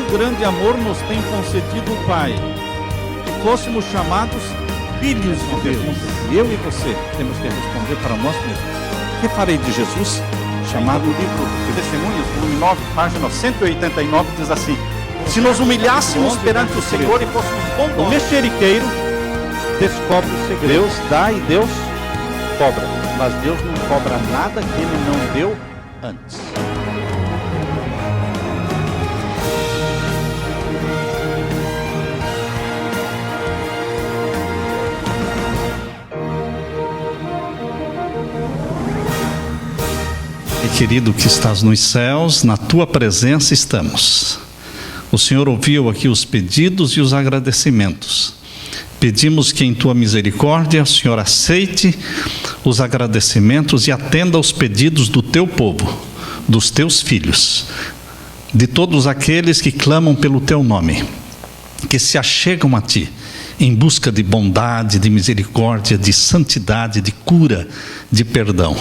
grande amor nos tem concedido o Pai, que fôssemos chamados filhos de Deus. Eu e você temos que responder para nós mesmos: que farei de Jesus? Chamado o livro de Testemunhos, volume 9, página 189, diz assim: se nos humilhássemos perante o Senhor e fôssemos bondosos, o mexeriqueiro descobre o segredo. Deus dá e Deus cobra, mas Deus não cobra nada que Ele não deu antes. Querido que estás nos céus, na tua presença estamos. O Senhor ouviu aqui os pedidos e os agradecimentos. Pedimos que em tua misericórdia o Senhor aceite os agradecimentos e atenda aos pedidos do teu povo, dos teus filhos, de todos aqueles que clamam pelo teu nome, que se achegam a ti em busca de bondade, de misericórdia, de santidade, de cura, de perdão.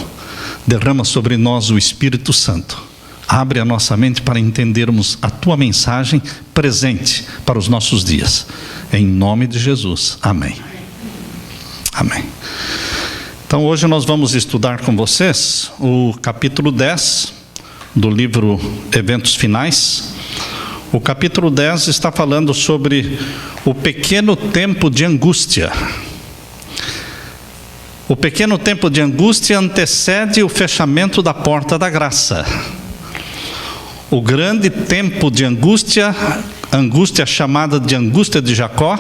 Derrama sobre nós o Espírito Santo. Abre a nossa mente para entendermos a tua mensagem presente para os nossos dias. Em nome de Jesus. Amém. Amém. Então hoje nós vamos estudar com vocês o capítulo 10 do livro Eventos Finais. O capítulo 10 está falando sobre o pequeno tempo de angústia. O pequeno tempo de angústia antecede o fechamento da porta da graça. O grande tempo de angústia, angústia chamada de angústia de Jacó,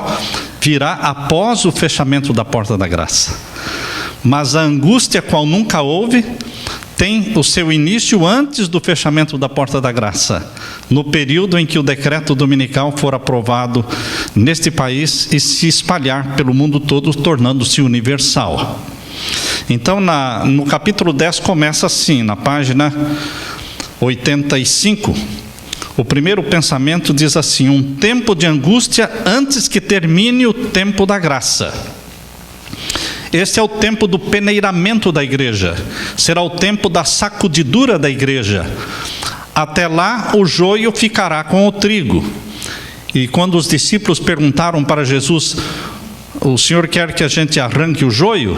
virá após o fechamento da porta da graça. Mas a angústia qual nunca houve, tem o seu início antes do fechamento da porta da graça, no período em que o decreto dominical for aprovado neste país e se espalhar pelo mundo todo, tornando-se universal. Então, no capítulo 10 começa assim, na página 85. O primeiro pensamento diz assim: um tempo de angústia antes que termine o tempo da graça. Este é o tempo do peneiramento da igreja, será o tempo da sacudidura da igreja. Até lá o joio ficará com o trigo. E quando os discípulos perguntaram para Jesus: o Senhor quer que a gente arranque o joio?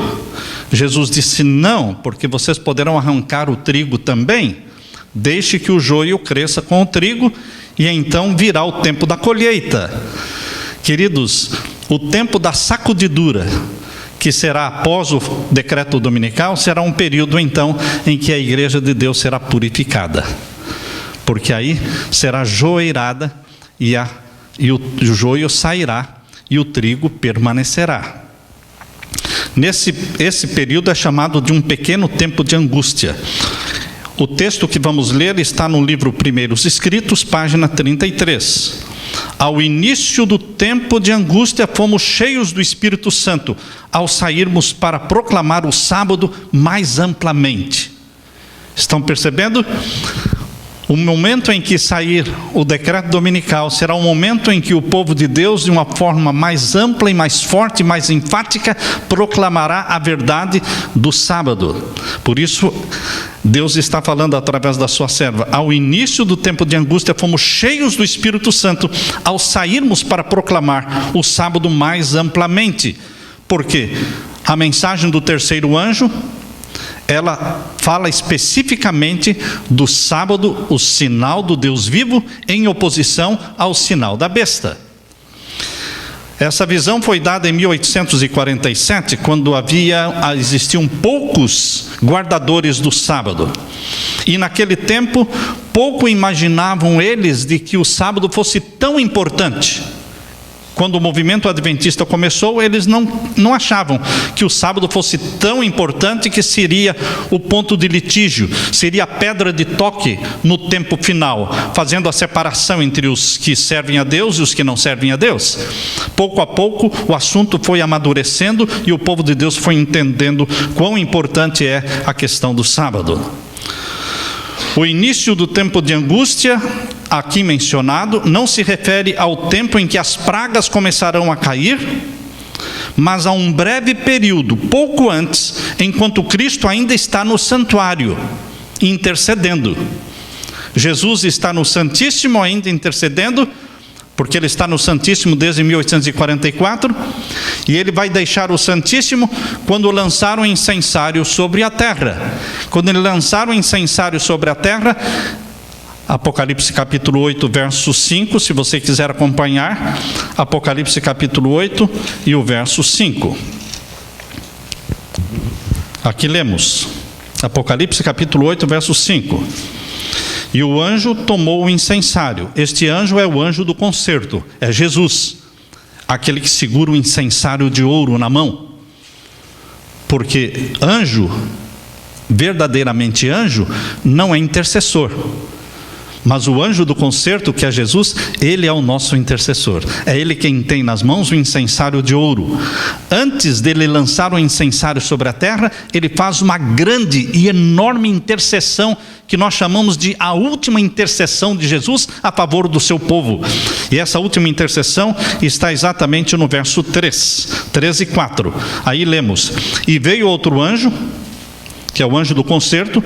Jesus disse: não, porque vocês poderão arrancar o trigo também. Deixe que o joio cresça com o trigo, e então virá o tempo da colheita. Queridos, o tempo da sacudidura, que será após o decreto dominical, será um período então em que a igreja de Deus será purificada, porque aí será joeirada e o joio sairá e o trigo permanecerá. Esse período é chamado de um pequeno tempo de angústia. O texto que vamos ler está no livro Primeiros Escritos, página 33. Ao início do tempo de angústia, fomos cheios do Espírito Santo, ao sairmos para proclamar o sábado mais amplamente. Estão percebendo? O momento em que sair o decreto dominical será o momento em que o povo de Deus, de uma forma mais ampla e mais forte, mais enfática, proclamará a verdade do sábado. Por isso, Deus está falando através da sua serva: ao início do tempo de angústia, fomos cheios do Espírito Santo, ao sairmos para proclamar o sábado mais amplamente. Por quê? A mensagem do terceiro anjo, ela fala especificamente do sábado, o sinal do Deus vivo, em oposição ao sinal da besta. Essa visão foi dada em 1847, quando existiam poucos guardadores do sábado. E naquele tempo, pouco imaginavam eles de que o sábado fosse tão importante. Quando o movimento adventista começou, eles não achavam que o sábado fosse tão importante que seria o ponto de litígio, seria a pedra de toque no tempo final, fazendo a separação entre os que servem a Deus e os que não servem a Deus. Pouco a pouco o assunto foi amadurecendo e o povo de Deus foi entendendo quão importante é a questão do sábado. O início do tempo de angústia, aqui mencionado, não se refere ao tempo em que as pragas começarão a cair, mas a um breve período, pouco antes, enquanto Cristo ainda está no santuário, intercedendo. Jesus está no Santíssimo ainda intercedendo, porque ele está no Santíssimo desde 1844, e ele vai deixar o Santíssimo quando lançar o incensário sobre a terra. Quando ele lançar o incensário sobre a terra, Apocalipse capítulo 8, verso 5, se você quiser acompanhar, Apocalipse capítulo 8 e o verso 5. Aqui lemos, Apocalipse capítulo 8, verso 5. E o anjo tomou o incensário. Este anjo é o anjo do concerto, é Jesus, aquele que segura o incensário de ouro na mão. Porque anjo, verdadeiramente anjo, não é intercessor. Mas o anjo do concerto, que é Jesus, ele é o nosso intercessor. É ele quem tem nas mãos o incensário de ouro. Antes dele lançar o incensário sobre a terra, ele faz uma grande e enorme intercessão, que nós chamamos de a última intercessão de Jesus a favor do seu povo. E essa última intercessão está exatamente no verso 3 e 4. Aí lemos: e veio outro anjo, que é o anjo do concerto,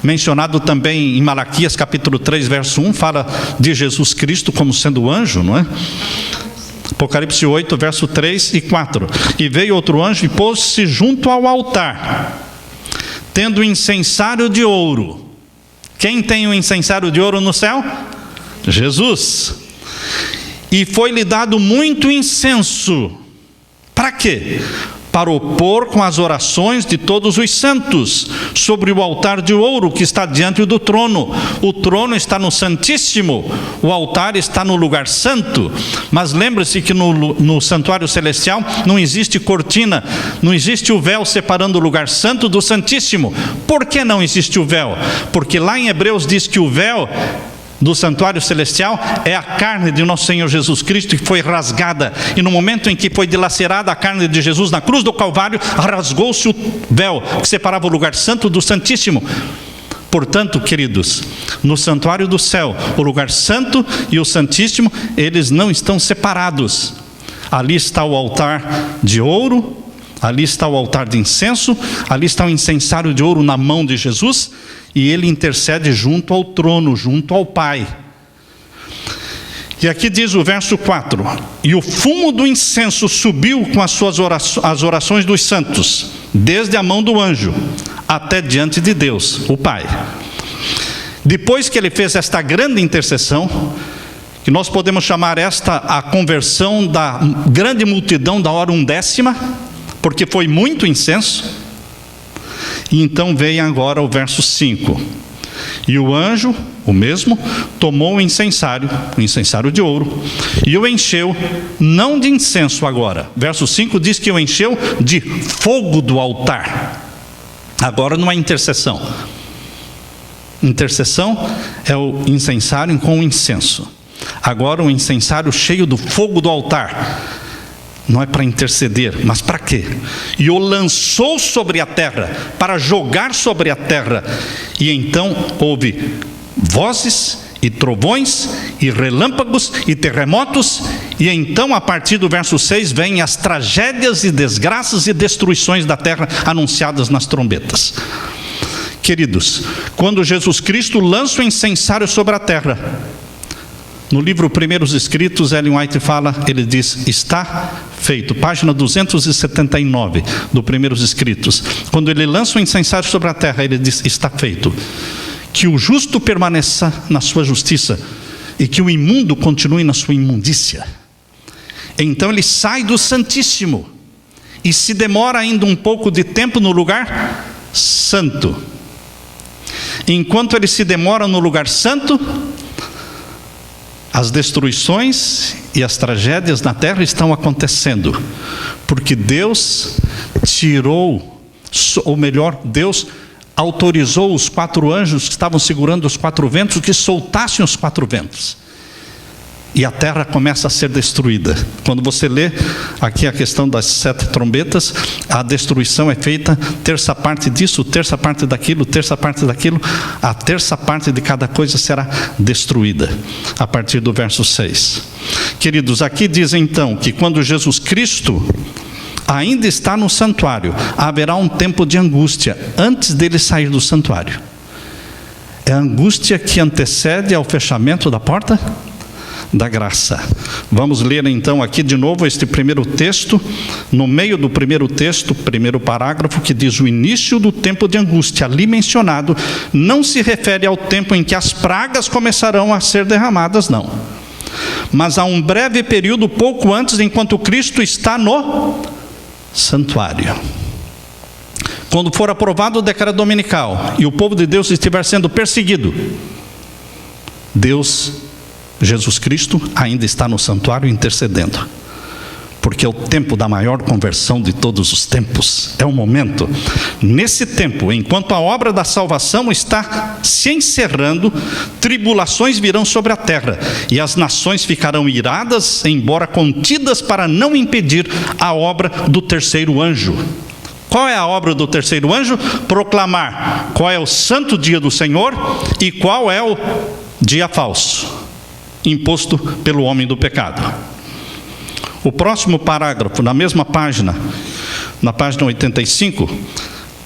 mencionado também em Malaquias capítulo 3, verso 1, fala de Jesus Cristo como sendo anjo, não é? Apocalipse 8, verso 3 e 4. E veio outro anjo e pôs-se junto ao altar, tendo incensário de ouro. Quem tem o incensário de ouro no céu? Jesus. E foi-lhe dado muito incenso. Para quê? Para opor com as orações de todos os santos sobre o altar de ouro que está diante do trono. O trono está no Santíssimo, o altar está no lugar santo. Mas lembre-se que no santuário celestial não existe cortina, não existe o véu separando o lugar santo do Santíssimo. Por que não existe o véu? Porque lá em Hebreus diz que o véu do santuário celestial é a carne de nosso Senhor Jesus Cristo, que foi rasgada, e no momento em que foi dilacerada a carne de Jesus na cruz do Calvário, rasgou-se o véu que separava o lugar santo do Santíssimo. Portanto, queridos, no santuário do céu, o lugar santo e o Santíssimo, eles não estão separados. Ali está o altar de ouro, ali está o altar de incenso, ali está o incensário de ouro na mão de Jesus, e ele intercede junto ao trono, junto ao Pai. E aqui diz o verso 4: e o fumo do incenso subiu com as orações dos santos, desde a mão do anjo até diante de Deus, o Pai. Depois que ele fez esta grande intercessão, que nós podemos chamar esta a conversão da grande multidão da hora 1/10, porque foi muito incenso. E então vem agora o verso 5. E o anjo, o mesmo, tomou o incensário de ouro, e o encheu, não de incenso agora. Verso 5 diz que o encheu de fogo do altar. Agora não é intercessão. Intercessão é o incensário com o incenso. Agora o incensário cheio do fogo do altar. Não é para interceder, mas para quê? E o lançou sobre a terra, para jogar sobre a terra. E então houve vozes e trovões e relâmpagos e terremotos. E então, a partir do verso 6, vêm as tragédias e desgraças e destruições da terra anunciadas nas trombetas. Queridos, quando Jesus Cristo lança o incensário sobre a terra, no livro Primeiros Escritos, Ellen White fala, ele diz: está feito. Página 279 do Primeiros Escritos. Quando ele lança o incensário sobre a terra, ele diz: está feito. Que o justo permaneça na sua justiça e que o imundo continue na sua imundícia. Então ele sai do Santíssimo e se demora ainda um pouco de tempo no lugar santo. Enquanto ele se demora no lugar santo, as destruições e as tragédias na terra estão acontecendo, porque Deus tirou, ou melhor, Deus autorizou os 4 anjos que estavam segurando os 4 ventos, que soltassem os 4 ventos. E a terra começa a ser destruída. Quando você lê aqui a questão das 7 trombetas, a destruição é feita, terça parte disso, terça parte daquilo, terça parte daquilo, a terça parte de cada coisa será destruída, a partir do verso 6. Queridos, aqui diz então que quando Jesus Cristo ainda está no santuário, haverá um tempo de angústia, antes dele sair do santuário. É a angústia que antecede ao fechamento da porta da graça. Vamos ler então aqui de novo este primeiro texto, no meio do primeiro texto, primeiro parágrafo, que diz: o início do tempo de angústia ali mencionado não se refere ao tempo em que as pragas começarão a ser derramadas, não, mas a um breve período pouco antes, enquanto Cristo está no santuário. Quando for aprovado o decreto dominical e o povo de Deus estiver sendo perseguido, Jesus Cristo ainda está no santuário intercedendo, porque é o tempo da maior conversão de todos os tempos. É o momento. Nesse tempo, enquanto a obra da salvação está se encerrando, tribulações virão sobre a terra, e as nações ficarão iradas, embora contidas, para não impedir a obra do terceiro anjo. Qual é a obra do terceiro anjo? Proclamar qual é o santo dia do Senhor e qual é o dia falso, imposto pelo homem do pecado. O próximo parágrafo, na mesma página, na página 85,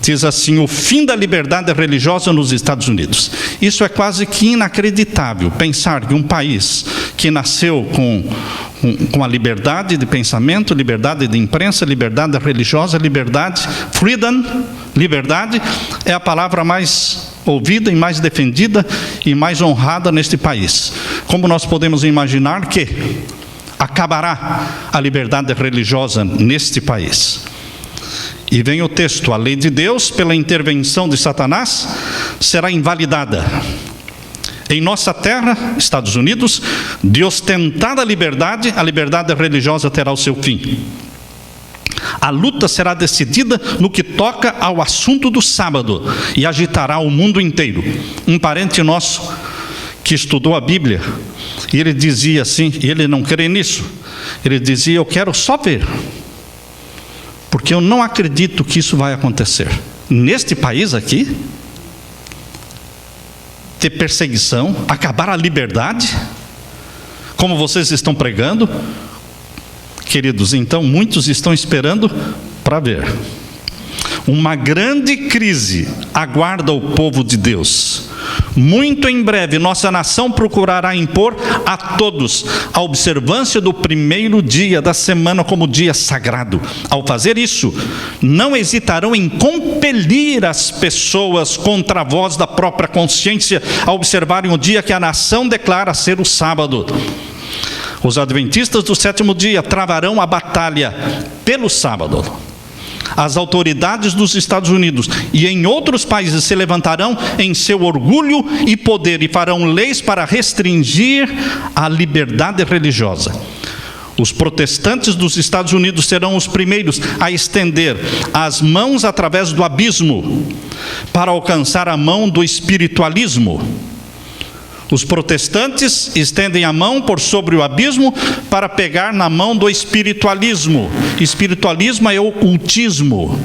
diz assim: o fim da liberdade religiosa nos Estados Unidos. Isso é quase que inacreditável, pensar que um país que nasceu com a liberdade de pensamento, liberdade de imprensa, liberdade religiosa, liberdade, freedom, liberdade, é a palavra mais ouvida e mais defendida e mais honrada neste país. Como nós podemos imaginar que acabará a liberdade religiosa neste país? E vem o texto: a lei de Deus, pela intervenção de Satanás, será invalidada. Em nossa terra, Estados Unidos, de ostentada liberdade, a liberdade religiosa terá o seu fim. A luta será decidida no que toca ao assunto do sábado e agitará o mundo inteiro. Um parente nosso que estudou a Bíblia, e ele dizia assim, e ele não crê nisso, ele dizia: eu quero só ver, porque eu não acredito que isso vai acontecer. Neste país aqui, ter perseguição, acabar a liberdade, como vocês estão pregando, queridos, então muitos estão esperando para ver. Uma grande crise aguarda o povo de Deus. Muito em breve, nossa nação procurará impor a todos a observância do primeiro dia da semana como dia sagrado. Ao fazer isso, não hesitarão em compelir as pessoas contra a voz da própria consciência a observarem o dia que a nação declara ser o sábado. Os adventistas do sétimo dia travarão a batalha pelo sábado. As autoridades dos Estados Unidos e em outros países se levantarão em seu orgulho e poder e farão leis para restringir a liberdade religiosa. Os protestantes dos Estados Unidos serão os primeiros a estender as mãos através do abismo para alcançar a mão do espiritualismo. Os protestantes estendem a mão por sobre o abismo para pegar na mão do espiritualismo. Espiritualismo é ocultismo.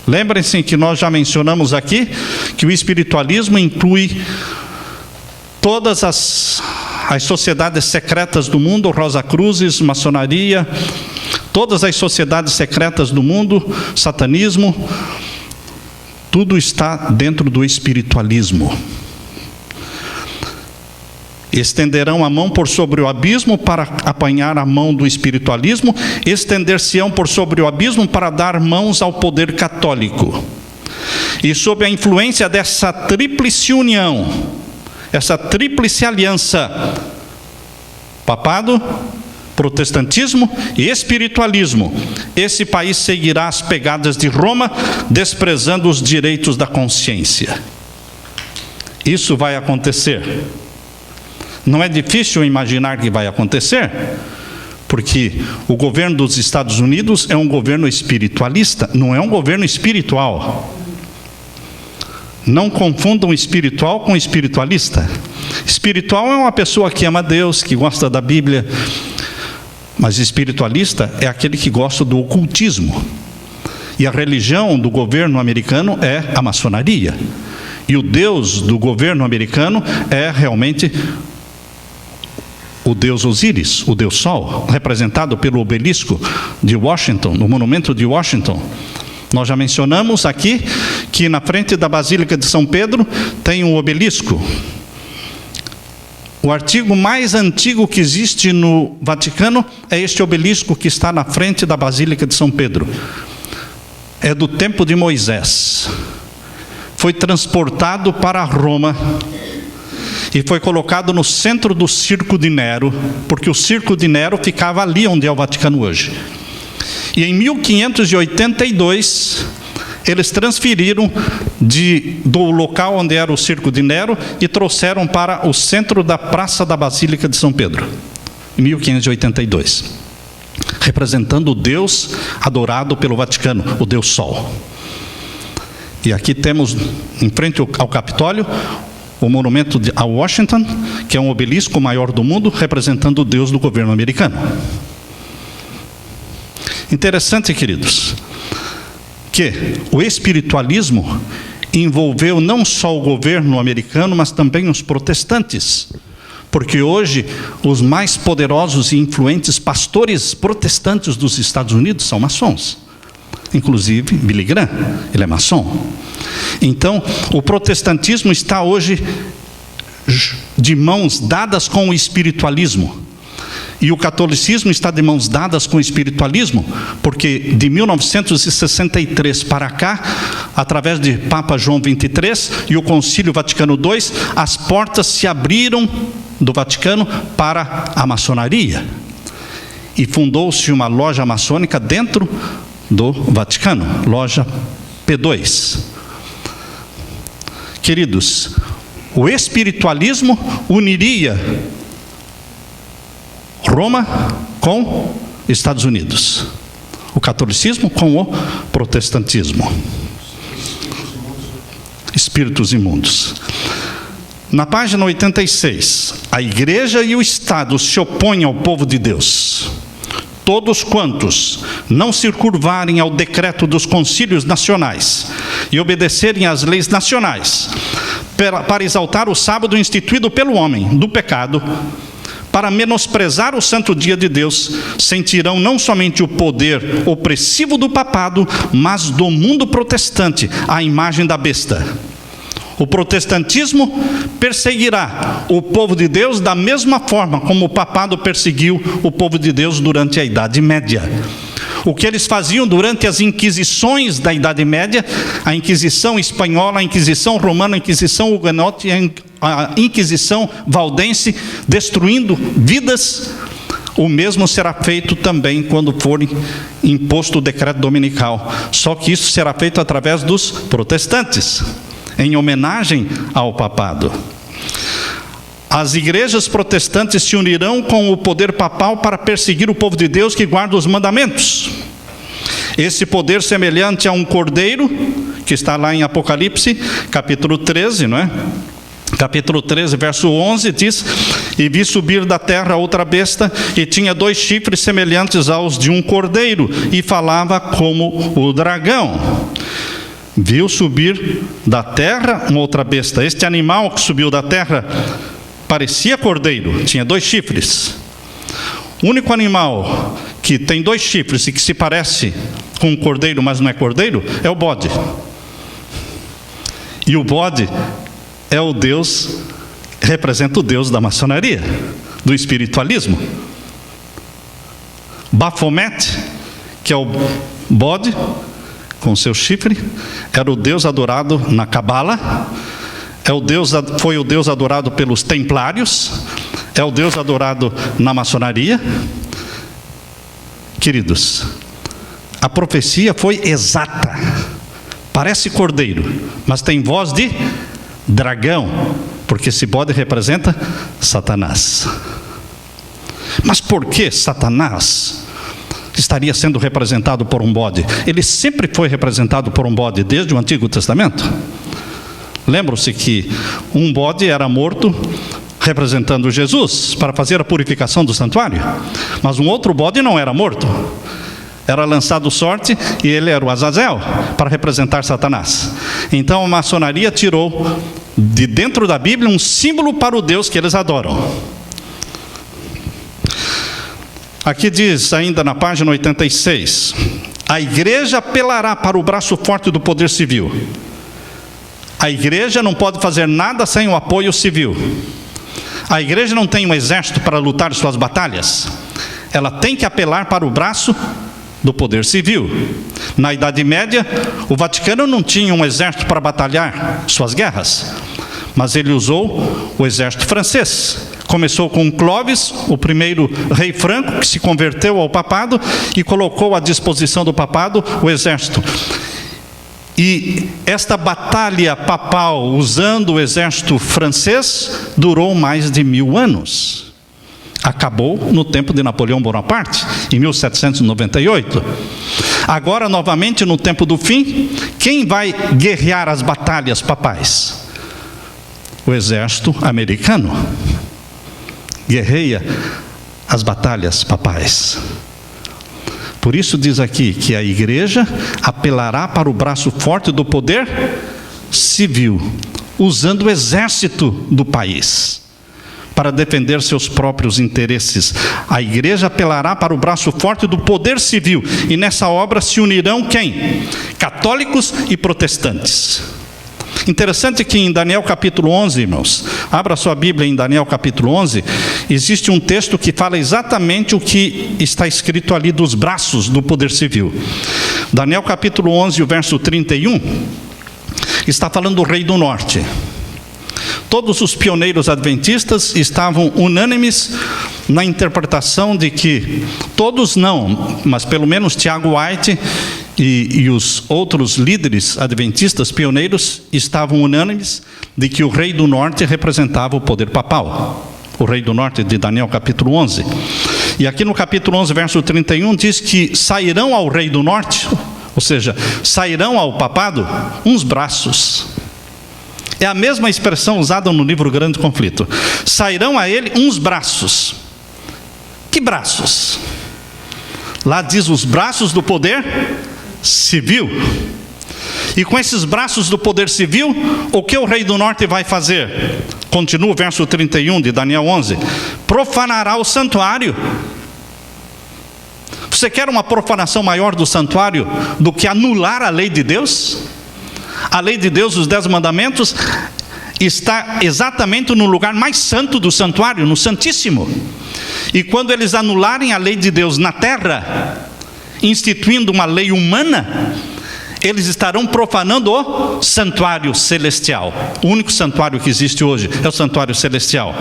Lembrem-se que nós já mencionamos aqui que o espiritualismo inclui todas as sociedades secretas do mundo, Rosacruzes, maçonaria, todas as sociedades secretas do mundo, satanismo, tudo está dentro do espiritualismo. Estenderão a mão por sobre o abismo para apanhar a mão do espiritualismo, estender-se-ão por sobre o abismo para dar mãos ao poder católico. E sob a influência dessa tríplice união, essa tríplice aliança, papado, protestantismo e espiritualismo, esse país seguirá as pegadas de Roma, desprezando os direitos da consciência. Isso vai acontecer. Não é difícil imaginar que vai acontecer, porque o governo dos Estados Unidos é um governo espiritualista, não é um governo espiritual. Não confundam espiritual com espiritualista. Espiritual é uma pessoa que ama Deus, que gosta da Bíblia, mas espiritualista é aquele que gosta do ocultismo. E a religião do governo americano é a maçonaria. E o Deus do governo americano é realmente o Deus Osíris, o Deus Sol, representado pelo obelisco de Washington, no monumento de Washington. Nós já mencionamos aqui que na frente da Basílica de São Pedro tem um obelisco. O artigo mais antigo que existe no Vaticano é este obelisco que está na frente da Basílica de São Pedro. É do tempo de Moisés. Foi transportado para Roma e foi colocado no centro do Circo de Nero, porque o Circo de Nero ficava ali onde é o Vaticano hoje. E em 1582, eles transferiram do local onde era o Circo de Nero e trouxeram para o centro da Praça da Basílica de São Pedro, em 1582, representando o Deus adorado pelo Vaticano, o Deus Sol. E aqui temos, em frente ao Capitólio, o monumento a Washington, que é um obelisco maior do mundo, representando o Deus do governo americano. Interessante, queridos, que o espiritualismo envolveu não só o governo americano, mas também os protestantes. Porque hoje os mais poderosos e influentes pastores protestantes dos Estados Unidos são maçons. Inclusive Billy Graham, ele é maçom. Então, o protestantismo está hoje de mãos dadas com o espiritualismo. E o catolicismo está de mãos dadas com o espiritualismo, porque de 1963 para cá, através de Papa João XXIII e o Concílio Vaticano II, as portas se abriram do Vaticano para a maçonaria. E fundou-se uma loja maçônica dentro do Vaticano, loja P2. Queridos, o espiritualismo uniria Roma com Estados Unidos, o catolicismo com o protestantismo. Espíritos imundos. Na página 86, a igreja e o Estado se opõem ao povo de Deus. Todos quantos não se curvarem ao decreto dos concílios nacionais e obedecerem às leis nacionais, para exaltar o sábado instituído pelo homem do pecado, para menosprezar o santo dia de Deus, sentirão não somente o poder opressivo do papado, mas do mundo protestante, a imagem da besta. O protestantismo perseguirá o povo de Deus da mesma forma como o papado perseguiu o povo de Deus durante a Idade Média. O que eles faziam durante as inquisições da Idade Média, a Inquisição espanhola, a Inquisição romana, a Inquisição huguenote, a Inquisição valdense, destruindo vidas, o mesmo será feito também quando for imposto o decreto dominical. Só que isso será feito através dos protestantes, em homenagem ao papado. As igrejas protestantes se unirão com o poder papal para perseguir o povo de Deus que guarda os mandamentos. Esse poder semelhante a um cordeiro, que está lá em Apocalipse, capítulo 13, não é? Capítulo 13, verso 11, diz: e vi subir da terra outra besta, e tinha 2 chifres semelhantes aos de um cordeiro, e falava como o dragão. Viu subir da terra uma outra besta. Este animal que subiu da terra parecia cordeiro, tinha 2 chifres. O único animal que tem 2 chifres e que se parece com um cordeiro, mas não é cordeiro, é o bode. E o bode é o Deus, representa o Deus da maçonaria, do espiritualismo. Baphomet, que é o bode com seu chifre, era o Deus adorado na Cabala, foi o Deus adorado pelos templários, é o Deus adorado na maçonaria. Queridos, a profecia foi exata. Parece cordeiro, mas tem voz de dragão, porque esse bode representa Satanás. Mas por que Satanás estaria sendo representado por um bode? Ele sempre foi representado por um bode, desde o Antigo Testamento. Lembram-se que um bode era morto representando Jesus, para fazer a purificação do santuário. Mas um outro bode não era morto. Era lançado sorte e ele era o Azazel, para representar Satanás. Então a maçonaria tirou de dentro da Bíblia um símbolo para o Deus que eles adoram. Aqui diz ainda na página 86: a igreja apelará para o braço forte do poder civil. A igreja não pode fazer nada sem o apoio civil. A igreja não tem um exército para lutar suas batalhas. Ela tem que apelar para o braço do poder civil. Na Idade Média, o Vaticano não tinha um exército para batalhar suas guerras, mas ele usou o exército francês. Começou com Clovis, o primeiro rei franco, que se converteu ao papado e colocou à disposição do papado o exército. E esta batalha papal, usando o exército francês, durou mais de 1000 anos. Acabou no tempo de Napoleão Bonaparte, em 1798. Agora, novamente, no tempo do fim, quem vai guerrear as batalhas papais? O exército americano guerreia as batalhas papais. Por isso diz aqui que a igreja apelará para o braço forte do poder civil, usando o exército do país para defender seus próprios interesses. A igreja apelará para o braço forte do poder civil, e nessa obra se unirão quem? Católicos e protestantes. Interessante que em Daniel capítulo 11, irmãos, abra sua Bíblia em Daniel capítulo 11, existe um texto que fala exatamente o que está escrito ali dos braços do poder civil. Daniel capítulo 11, o verso 31, está falando do rei do norte. Todos os pioneiros adventistas estavam unânimes na interpretação de que, todos não, mas pelo menos Tiago White e os outros líderes adventistas pioneiros estavam unânimes de que o rei do norte representava o poder papal. O rei do norte de Daniel capítulo 11. E aqui no capítulo 11, verso 31, diz que sairão ao rei do norte, ou seja, sairão ao papado, uns braços. É a mesma expressão usada no livro Grande Conflito. Sairão a ele uns braços. Que braços? Lá diz os braços do poder civil. E com esses braços do poder civil, o que o rei do norte vai fazer? Continua o verso 31 de Daniel 11. Profanará o santuário. Você quer uma profanação maior do santuário do que anular a lei de Deus? A lei de Deus, os 10 mandamentos, está exatamente no lugar mais santo do santuário, no Santíssimo. E quando eles anularem a lei de Deus na terra, instituindo uma lei humana, eles estarão profanando o santuário celestial. O único santuário que existe hoje é o santuário celestial.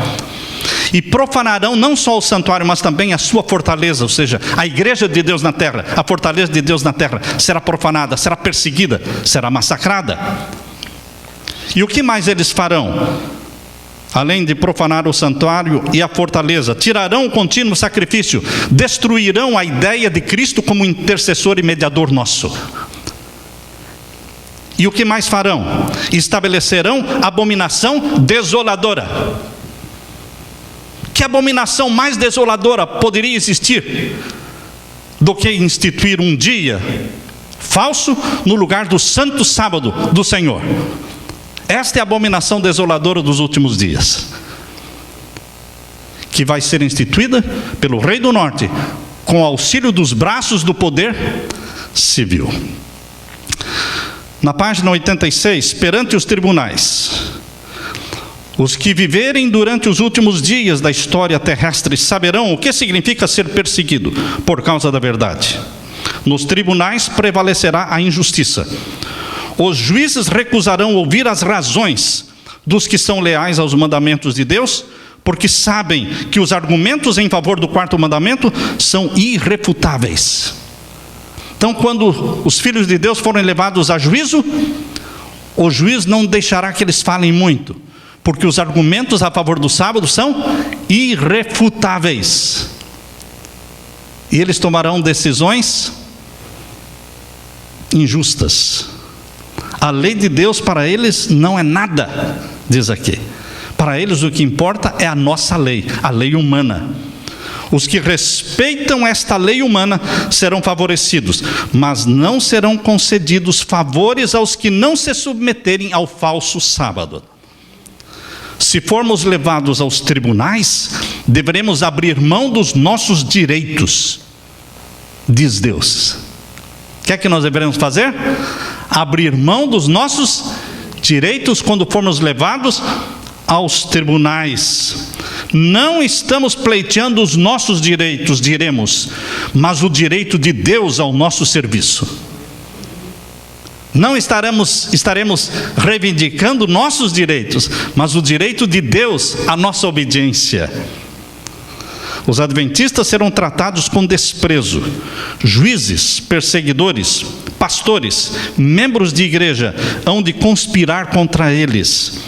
E profanarão não só o santuário, mas também a sua fortaleza, ou seja, a igreja de Deus na terra, a fortaleza de Deus na terra, será profanada, será perseguida, será massacrada. E o que mais eles farão? Além de profanar o santuário e a fortaleza, tirarão o contínuo sacrifício, destruirão a ideia de Cristo como intercessor e mediador nosso. E o que mais farão? Estabelecerão abominação desoladora. Que abominação mais desoladora poderia existir do que instituir um dia falso no lugar do santo sábado do Senhor? Esta é a abominação desoladora dos últimos dias, que vai ser instituída pelo rei do norte, com auxílio dos braços do poder civil. Na página 86, perante os tribunais, os que viverem durante os últimos dias da história terrestre saberão o que significa ser perseguido por causa da verdade. Nos tribunais prevalecerá a injustiça. Os juízes recusarão ouvir as razões dos que são leais aos mandamentos de Deus, porque sabem que os argumentos em favor do quarto mandamento são irrefutáveis. Então, quando os filhos de Deus forem levados a juízo, o juiz não deixará que eles falem muito, porque os argumentos a favor do sábado são irrefutáveis. E eles tomarão decisões injustas. A lei de Deus para eles não é nada, diz aqui. Para eles o que importa é a nossa lei, a lei humana. Os que respeitam esta lei humana serão favorecidos, mas não serão concedidos favores aos que não se submeterem ao falso sábado. Se formos levados aos tribunais, deveremos abrir mão dos nossos direitos, diz Deus. O que é que nós deveremos fazer? Abrir mão dos nossos direitos quando formos levados aos tribunais. Não estamos pleiteando os nossos direitos, diremos, mas o direito de Deus ao nosso serviço. Não estaremos reivindicando nossos direitos, mas o direito de Deus à nossa obediência. Os adventistas serão tratados com desprezo. Juízes, perseguidores, pastores, membros de igreja hão de conspirar contra eles.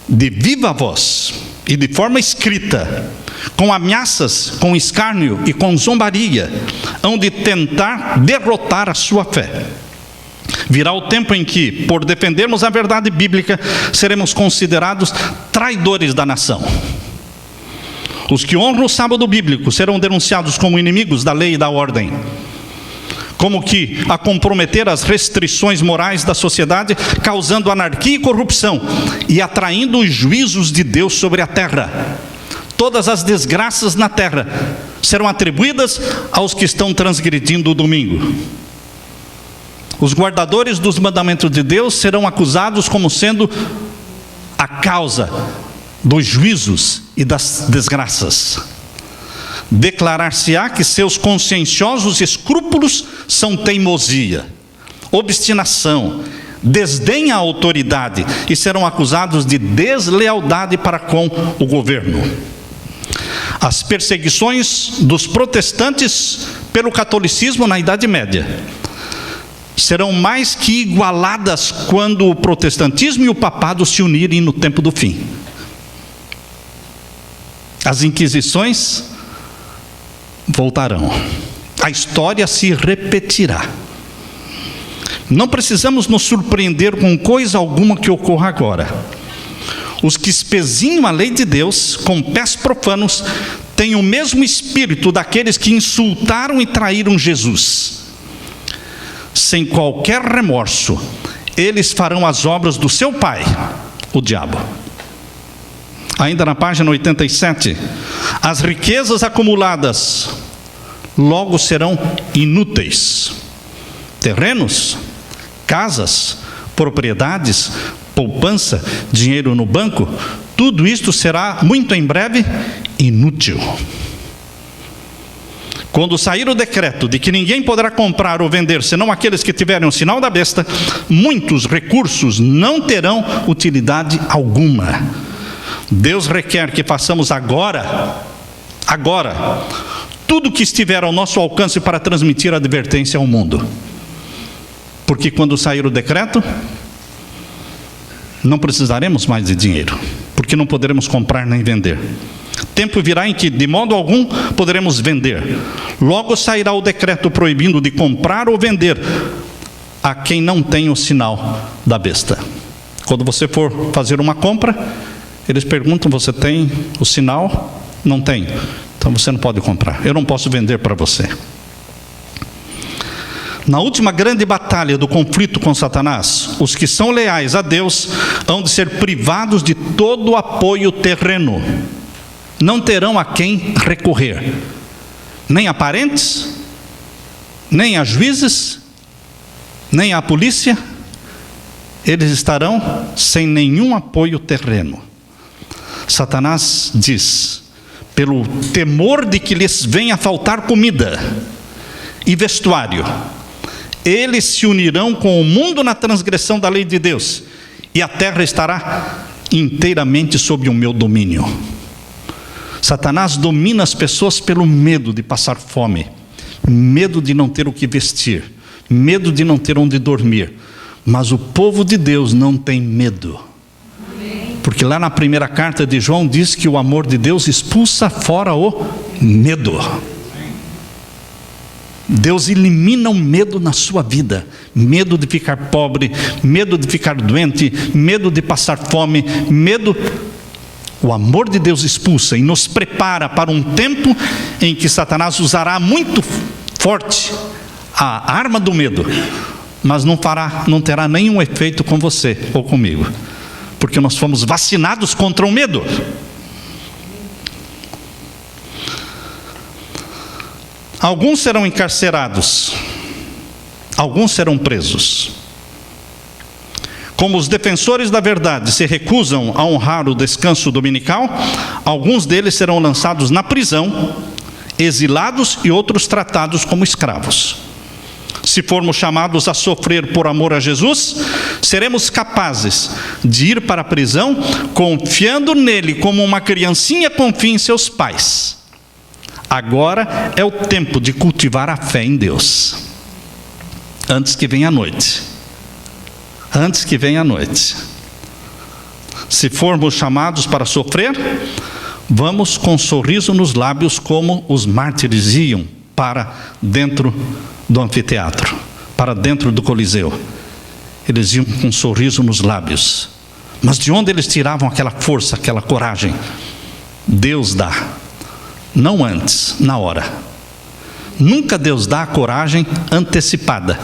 De viva voz e de forma escrita, com ameaças, com escárnio e com zombaria, hão de tentar derrotar a sua fé. Virá o tempo em que, por defendermos a verdade bíblica, seremos considerados traidores da nação. Os que honram o sábado bíblico serão denunciados como inimigos da lei e da ordem, como que a comprometer as restrições morais da sociedade, causando anarquia e corrupção e atraindo os juízos de Deus sobre a terra. Todas as desgraças na terra serão atribuídas aos que estão transgredindo o domingo. Os guardadores dos mandamentos de Deus serão acusados como sendo a causa dos juízos e das desgraças. Declarar-se-á que seus conscienciosos escrúpulos são teimosia, obstinação, desdém à autoridade, e serão acusados de deslealdade para com o governo. As perseguições dos protestantes pelo catolicismo na Idade Média serão mais que igualadas quando o protestantismo e o papado se unirem no tempo do fim. As inquisições voltarão. A história se repetirá. Não precisamos nos surpreender com coisa alguma que ocorra agora. Os que espezinham a lei de Deus com pés profanos têm o mesmo espírito daqueles que insultaram e traíram Jesus. Sem qualquer remorso, eles farão as obras do seu pai, o diabo. Ainda na página 87, as riquezas acumuladas logo serão inúteis. Terrenos, casas, propriedades, poupança, dinheiro no banco, tudo isto será muito em breve inútil. Quando sair o decreto de que ninguém poderá comprar ou vender senão aqueles que tiverem o sinal da besta, muitos recursos não terão utilidade alguma. Deus requer que façamos agora, tudo o que estiver ao nosso alcance para transmitir a advertência ao mundo. Porque quando sair o decreto, não precisaremos mais de dinheiro, porque não poderemos comprar nem vender. Tempo virá em que, de modo algum, poderemos vender. Logo sairá o decreto proibindo de comprar ou vender a quem não tem o sinal da besta. Quando você for fazer uma compra, eles perguntam: você tem o sinal? Não tem. Então você não pode comprar. Eu não posso vender para você. Na última grande batalha do conflito com Satanás, os que são leais a Deus hão de ser privados de todo o apoio terreno. Não terão a quem recorrer, nem a parentes, nem a juízes, nem a polícia. Eles estarão sem nenhum apoio terreno. Satanás diz: pelo temor de que lhes venha a faltar comida e vestuário, eles se unirão com o mundo na transgressão da lei de Deus, e a terra estará inteiramente sob o meu domínio. Satanás domina as pessoas pelo medo de passar fome, medo de não ter o que vestir, medo de não ter onde dormir. Mas o povo de Deus não tem medo. Porque lá na primeira carta de João diz que o amor de Deus expulsa fora o medo. Deus elimina o medo na sua vida. Medo de ficar pobre, medo de ficar doente, medo de passar fome, medo. O amor de Deus expulsa e nos prepara para um tempo em que Satanás usará muito forte a arma do medo, mas não terá nenhum efeito com você ou comigo, porque nós fomos vacinados contra o medo. Alguns serão encarcerados, alguns serão presos. Como os defensores da verdade se recusam a honrar o descanso dominical, alguns deles serão lançados na prisão, exilados e outros tratados como escravos. Se formos chamados a sofrer por amor a Jesus, seremos capazes de ir para a prisão confiando nele como uma criancinha confia em seus pais. Agora é o tempo de cultivar a fé em Deus, antes que venha a noite. Antes que venha a noite. Se formos chamados para sofrer, vamos com um sorriso nos lábios, como os mártires iam para dentro do anfiteatro, para dentro do Coliseu. Eles iam com um sorriso nos lábios. Mas de onde eles tiravam aquela força, aquela coragem? Deus dá. Não antes, na hora. Nunca Deus dá a coragem antecipada.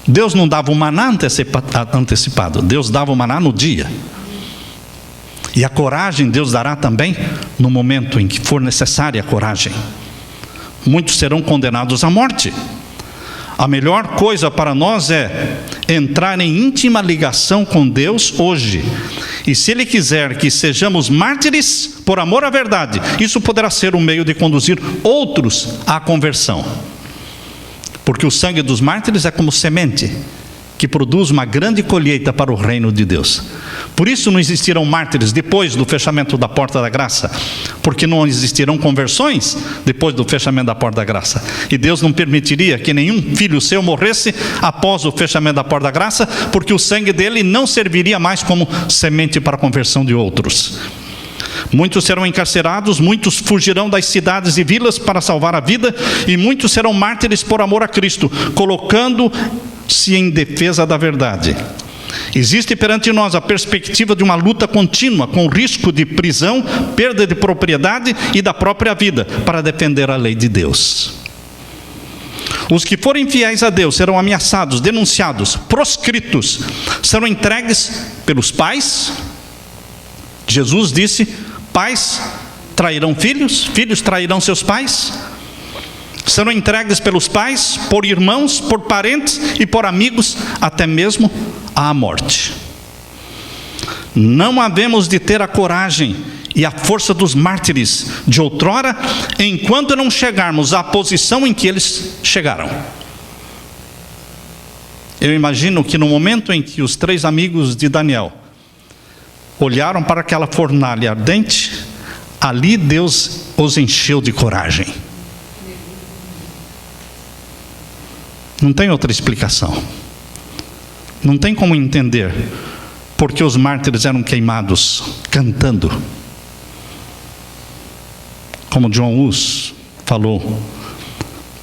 Deus não dava o maná antecipado, Deus dava o maná no dia. E a coragem Deus dará também no momento em que for necessária a coragem. Muitos serão condenados à morte. A melhor coisa para nós é entrar em íntima ligação com Deus hoje. E se Ele quiser que sejamos mártires por amor à verdade, isso poderá ser um meio de conduzir outros à conversão. Porque o sangue dos mártires é como semente que produz uma grande colheita para o reino de Deus. Por isso não existirão mártires depois do fechamento da porta da graça, porque não existirão conversões depois do fechamento da porta da graça. E Deus não permitiria que nenhum filho seu morresse após o fechamento da porta da graça, porque o sangue dele não serviria mais como semente para a conversão de outros. Muitos serão encarcerados, muitos fugirão das cidades e vilas para salvar a vida, e muitos serão mártires por amor a Cristo, colocando-se em defesa da verdade. Existe perante nós a perspectiva de uma luta contínua, com risco de prisão, perda de propriedade e da própria vida, para defender a lei de Deus. Os que forem fiéis a Deus serão ameaçados, denunciados, proscritos, serão entregues pelos pais. Jesus disse: pais trairão filhos, filhos trairão seus pais. Serão entregues pelos pais, por irmãos, por parentes e por amigos, até mesmo à morte. Não havemos de ter a coragem e a força dos mártires de outrora, enquanto não chegarmos à posição em que eles chegaram. Eu imagino que no momento em que os 3 amigos de Daniel olharam para aquela fornalha ardente, ali Deus os encheu de coragem. Não tem outra explicação. Não tem como entender porque os mártires eram queimados cantando. Como John Hus falou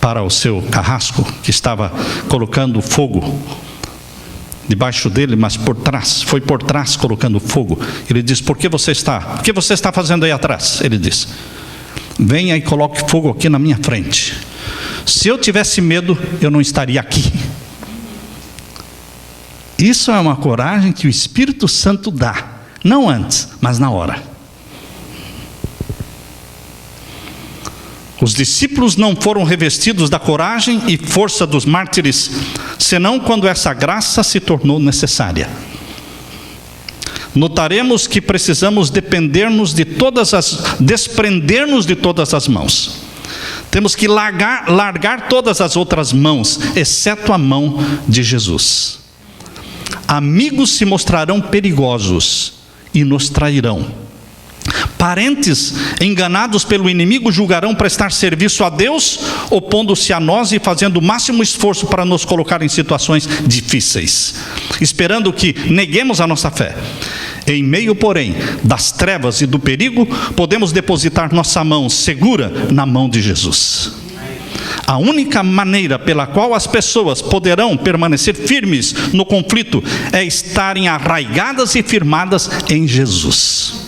para o seu carrasco, que estava colocando fogo debaixo dele, mas por trás, foi por trás colocando fogo. Ele diz: o que você está fazendo aí atrás? Ele diz: venha e coloque fogo aqui na minha frente. Se eu tivesse medo, eu não estaria aqui. Isso é uma coragem que o Espírito Santo dá, não antes, mas na hora. Os discípulos não foram revestidos da coragem e força dos mártires, senão quando essa graça se tornou necessária. Notaremos que precisamos desprender-nos de todas as mãos. Temos que largar todas as outras mãos, exceto a mão de Jesus. Amigos se mostrarão perigosos e nos trairão. Parentes enganados pelo inimigo julgarão prestar serviço a Deus, opondo-se a nós e fazendo o máximo esforço para nos colocar em situações difíceis, esperando que neguemos a nossa fé. Em meio, porém, das trevas e do perigo, podemos depositar nossa mão segura na mão de Jesus. A única maneira pela qual as pessoas poderão permanecer firmes no conflito é estarem arraigadas e firmadas em Jesus.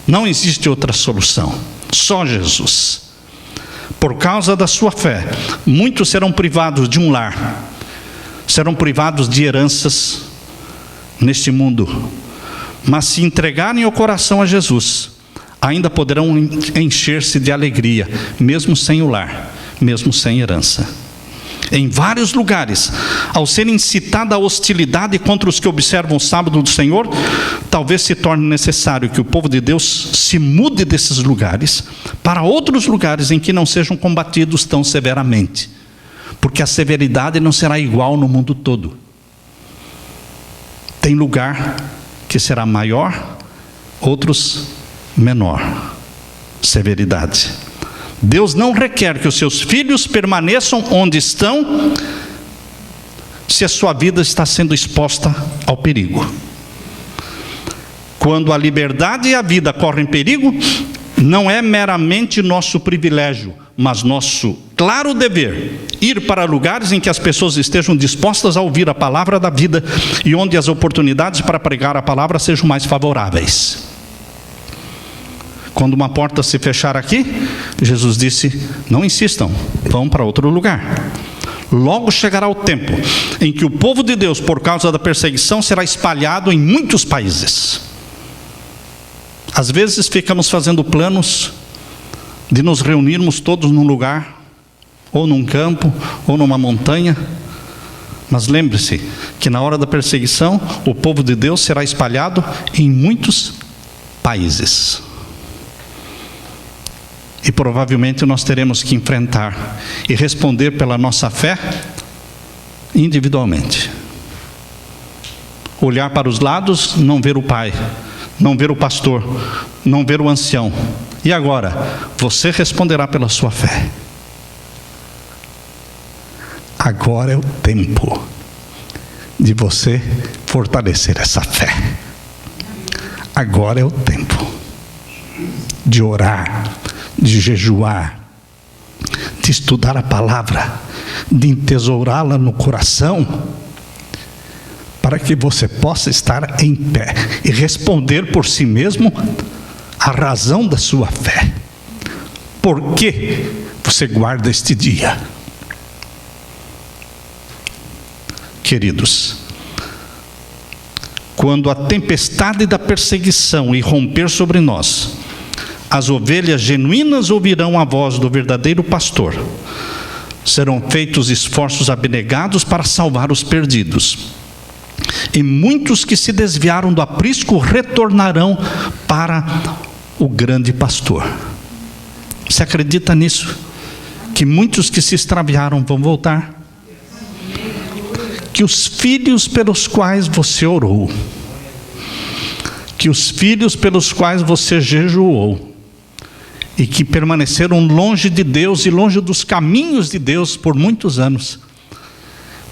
Não existe outra solução, só Jesus. Por causa da sua fé, muitos serão privados de um lar, serão privados de heranças neste mundo, mas se entregarem o coração a Jesus, ainda poderão encher-se de alegria, mesmo sem o lar, mesmo sem herança. Em vários lugares, ao ser incitada a hostilidade contra os que observam o sábado do Senhor, talvez se torne necessário que o povo de Deus se mude desses lugares para outros lugares em que não sejam combatidos tão severamente, porque a severidade não será igual no mundo todo. Tem lugar que será maior, outros menor severidade. Deus não requer que os seus filhos permaneçam onde estão, se a sua vida está sendo exposta ao perigo. Quando a liberdade e a vida correm perigo, não é meramente nosso privilégio, mas nosso claro dever ir para lugares em que as pessoas estejam dispostas a ouvir a palavra da vida e onde as oportunidades para pregar a palavra sejam mais favoráveis. Quando uma porta se fechar aqui, Jesus disse: não insistam, vão para outro lugar. Logo chegará o tempo em que o povo de Deus, por causa da perseguição, será espalhado em muitos países. Às vezes ficamos fazendo planos de nos reunirmos todos num lugar, ou num campo, ou numa montanha. Mas lembre-se que na hora da perseguição, o povo de Deus será espalhado em muitos países. E provavelmente nós teremos que enfrentar e responder pela nossa fé individualmente. Olhar para os lados, não ver o pai, não ver o pastor, não ver o ancião. E agora, você responderá pela sua fé. Agora é o tempo de você fortalecer essa fé. Agora é o tempo de orar, de jejuar, de estudar a palavra, de entesourá-la no coração, para que você possa estar em pé e responder por si mesmo a razão da sua fé. Por que você guarda este dia? Queridos, quando a tempestade da perseguição irromper sobre nós, as ovelhas genuínas ouvirão a voz do verdadeiro pastor. Serão feitos esforços abnegados para salvar os perdidos. E muitos que se desviaram do aprisco retornarão para o grande pastor. Você acredita nisso? Que muitos que se extraviaram vão voltar? Que os filhos pelos quais você orou, que os filhos pelos quais você jejuou, e que permaneceram longe de Deus e longe dos caminhos de Deus por muitos anos,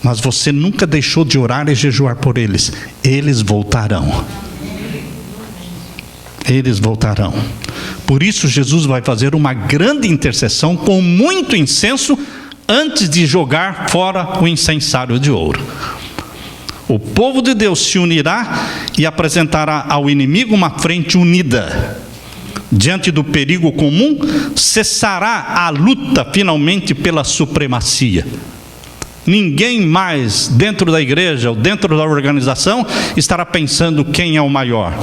mas você nunca deixou de orar e jejuar por eles, eles voltarão. Eles voltarão. Por isso Jesus vai fazer uma grande intercessão com muito incenso antes de jogar fora o incensário de ouro. O povo de Deus se unirá e apresentará ao inimigo uma frente unida. Diante do perigo comum, cessará a luta finalmente pela supremacia. Ninguém mais dentro da igreja ou dentro da organização estará pensando quem é o maior,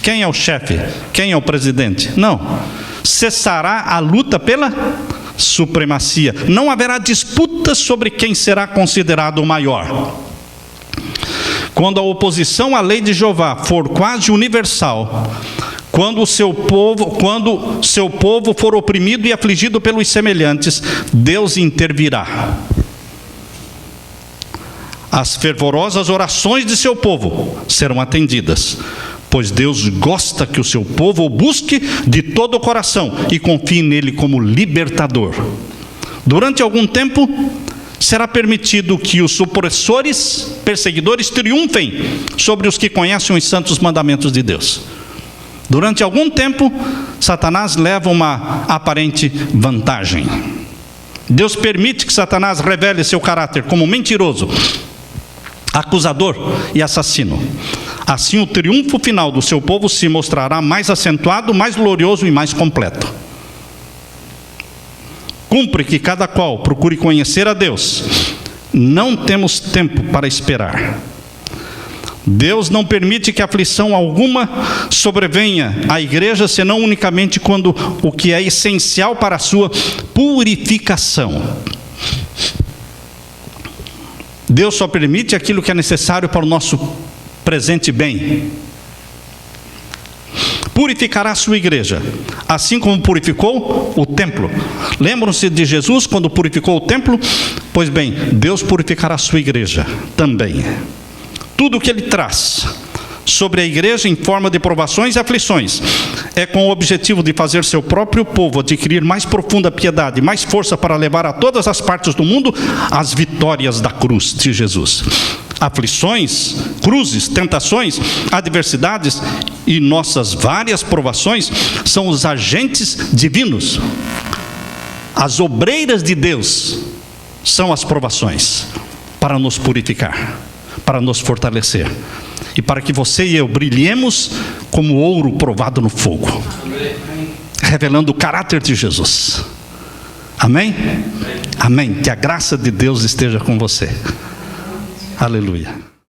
quem é o chefe, quem é o presidente. Não. Cessará a luta pela supremacia. Não haverá disputa sobre quem será considerado o maior. Quando a oposição à lei de Jeová for quase universal, quando seu povo for oprimido e afligido pelos semelhantes, Deus intervirá. As fervorosas orações de seu povo serão atendidas, pois Deus gosta que o seu povo o busque de todo o coração e confie nele como libertador. Durante algum tempo, será permitido que os opressores, perseguidores, triunfem sobre os que conhecem os santos mandamentos de Deus. Durante algum tempo, Satanás leva uma aparente vantagem. Deus permite que Satanás revele seu caráter como mentiroso, acusador e assassino. Assim, o triunfo final do seu povo se mostrará mais acentuado, mais glorioso e mais completo. Cumpre que cada qual procure conhecer a Deus. Não temos tempo para esperar. Deus não permite que aflição alguma sobrevenha à igreja, senão unicamente quando o que é essencial para a sua purificação. Deus só permite aquilo que é necessário para o nosso presente bem. Purificará a sua igreja, assim como purificou o templo. Lembram-se de Jesus quando purificou o templo? Pois bem, Deus purificará a sua igreja também. Tudo o que Ele traz sobre a igreja em forma de provações e aflições é com o objetivo de fazer seu próprio povo adquirir mais profunda piedade, mais força para levar a todas as partes do mundo as vitórias da cruz de Jesus. Aflições, cruzes, tentações, adversidades e nossas várias provações são os agentes divinos. As obreiras de Deus são as provações para nos purificar, para nos fortalecer e para que você e eu brilhemos como ouro provado no fogo, revelando o caráter de Jesus. Amém? Amém. Que a graça de Deus esteja com você. Aleluia.